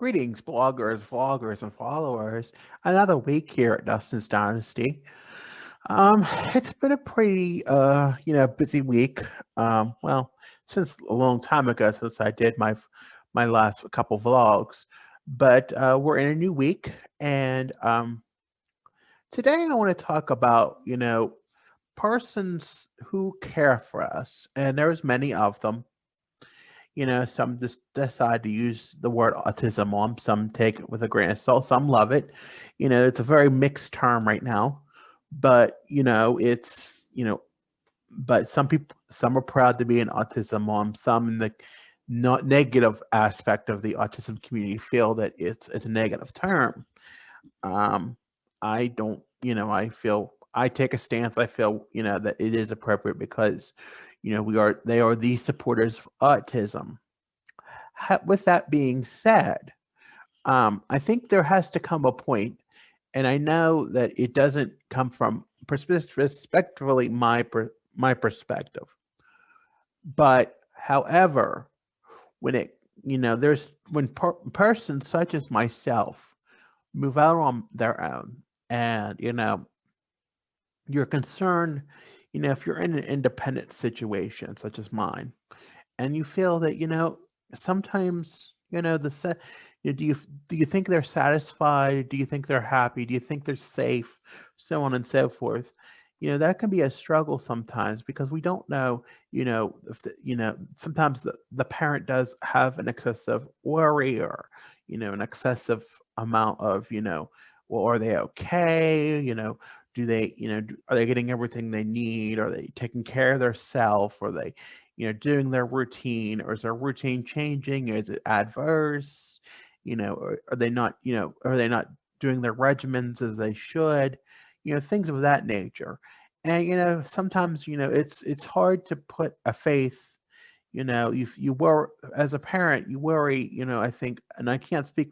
Greetings, bloggers, vloggers, and followers. Another week here at Dustin's Dynasty. It's been a pretty, busy week. Well, since a long time ago, since I did my last couple vlogs, but we're in a new week, and today I want to talk about, persons who care for us, and there's many of them. Some just decide to use the word autism on, some take it with a grain of salt, some love it. It's a very mixed term right now, but but some are proud to be an autism mom, some in the not negative aspect of the autism community feel that it's a negative term. Um, I don't, I feel I take a stance. I feel, that it is appropriate because, they are the supporters of autism. With that being said, I think there has to come a point, and I know that it doesn't come from respectively my perspective, but however, when it there's when persons such as myself move out on their own, and you're concerned, if you're in an independent situation such as mine, and you feel that sometimes do you think they're satisfied? Do you think they're happy? Do you think they're safe? So on and so forth. That can be a struggle sometimes because we don't know. If sometimes the parent does have an excessive worry, or an excessive amount of well, are they okay? Do they are they getting everything they need? Are they taking care of themselves? Are they doing their routine, or is their routine changing? Is it adverse? Or are they not doing their regimens as they should? Things of that nature. And sometimes it's hard to put a faith. You worry as a parent. You worry. I think, and I can't speak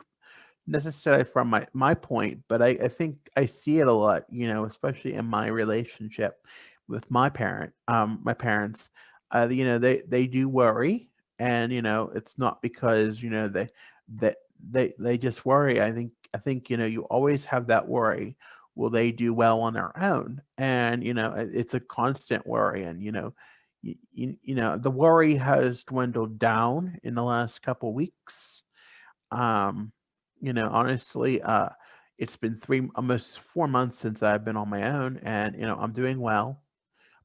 necessarily from my point, but I think I see it a lot, especially in my relationship with my parents. They do worry, and it's not because that they just worry. I think you always have that worry. Will they do well on their own? And it's a constant worry, and the worry has dwindled down in the last couple weeks. um Honestly, it's been almost 4 months since I've been on my own, and I'm doing well.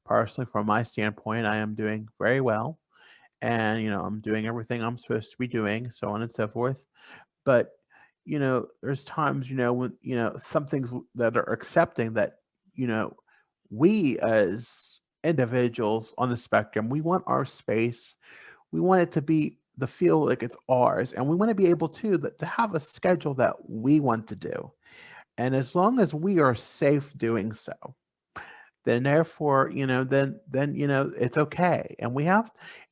Personally, from my standpoint, I am doing very well, and I'm doing everything I'm supposed to be doing, so on and so forth. But there's times when some things that are accepting that you know we as individuals on the spectrum, we want our space. We want it to be the feel like it's ours, and we want to be able to have a schedule that we want to do. And as long as we are safe doing so, then therefore, it's okay. And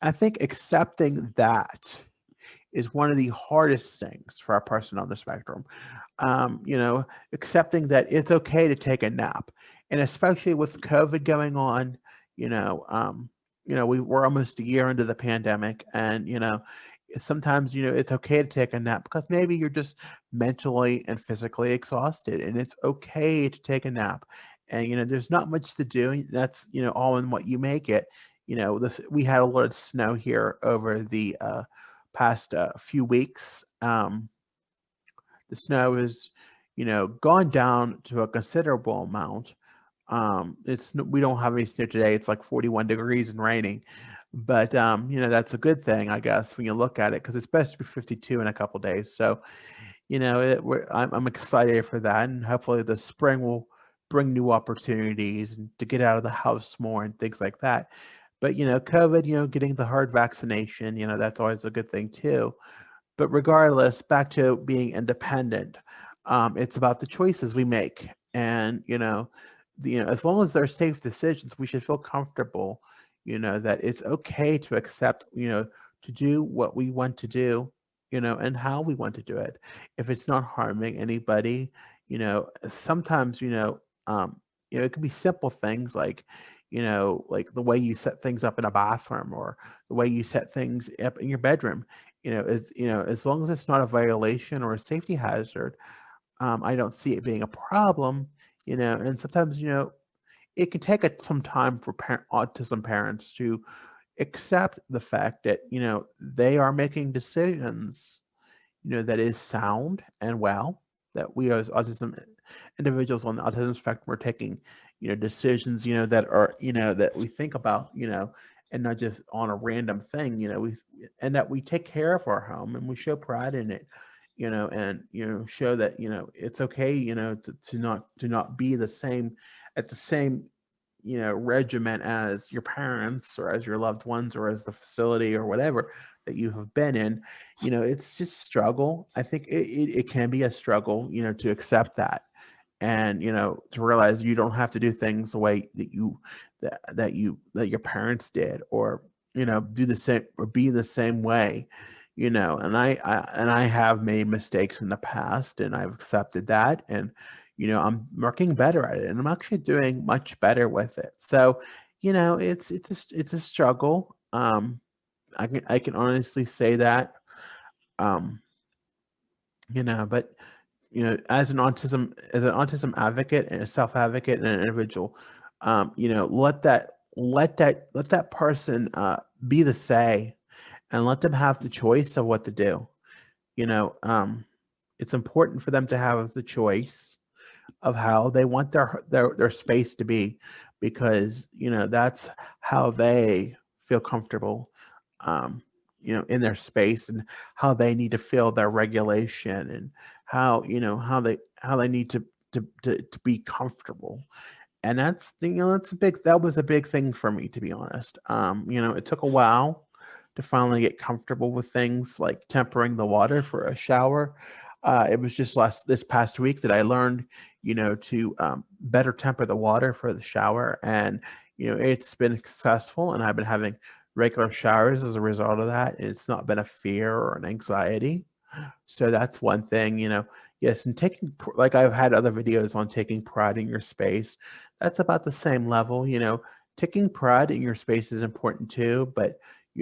I think accepting that is one of the hardest things for a person on the spectrum. Accepting that it's okay to take a nap, and especially with COVID going on, you know, um, we're almost a year into the pandemic, and sometimes it's okay to take a nap because maybe you're just mentally and physically exhausted, and it's okay to take a nap. And there's not much to do. That's all in what you make it. This we had a lot of snow here over the past few weeks. The snow has, gone down to a considerable amount. We don't have any snow today. It's like 41 degrees and raining, but that's a good thing, I guess, when you look at it, because it's supposed to be 52 in a couple days. So I'm excited for that, and hopefully the spring will bring new opportunities and to get out of the house more and things like that. But COVID, getting the hard vaccination, that's always a good thing too. But regardless, back to being independent, it's about the choices we make, and as long as they're safe decisions, we should feel comfortable, that it's okay to accept, to do what we want to do, and how we want to do it. If it's not harming anybody, sometimes, it could be simple things like, like the way you set things up in a bathroom or the way you set things up in your bedroom, as long as it's not a violation or a safety hazard, I don't see it being a problem, and sometimes, it can take some time for autism parents to accept the fact that, they are making decisions, that is sound and well, that we as autism individuals on the autism spectrum are taking, decisions, that are, that we think about, and not just on a random thing, and that we take care of our home and we show pride in it, and, show that, it's okay, to not be the same at the same, regiment as your parents or as your loved ones or as the facility or whatever that you have been in. It's just struggle. I think it can be a struggle, to accept that, and, to realize you don't have to do things the way that your parents did, or, do the same or be the same way, and I have made mistakes in the past, and I've accepted that, and, I'm working better at it, and I'm actually doing much better with it. So, it's a struggle. I can honestly say that. Um, but, as an autism advocate and a self advocate and an individual, let that person be the say, and let them have the choice of what to do. You know, um, it's important for them to have the choice of how they want their space to be, because, that's how they feel comfortable, in their space, and how they need to feel their regulation, and how they need to be comfortable. And that was a big thing for me, to be honest. It took a while to finally get comfortable with things like tempering the water for a shower. It was just this past week that I learned, to better temper the water for the shower, and, it's been successful, and I've been having regular showers as a result of that. And it's not been a fear or an anxiety. So that's one thing, yes, and like I've had other videos on taking pride in your space. That's about the same level, taking pride in your space is important too, but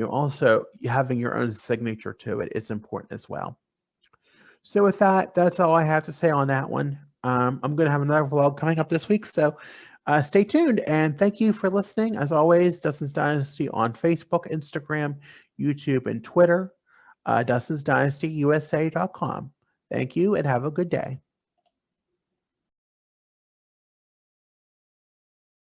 also having your own signature to it is important as well. So with that, that's all I have to say on that one. I'm going to have another vlog coming up this week, so stay tuned, and thank you for listening. As always, Dustin's Dynasty on Facebook, Instagram, YouTube, and Twitter. DustinsDynastyUSA.com. Thank you, and have a good day.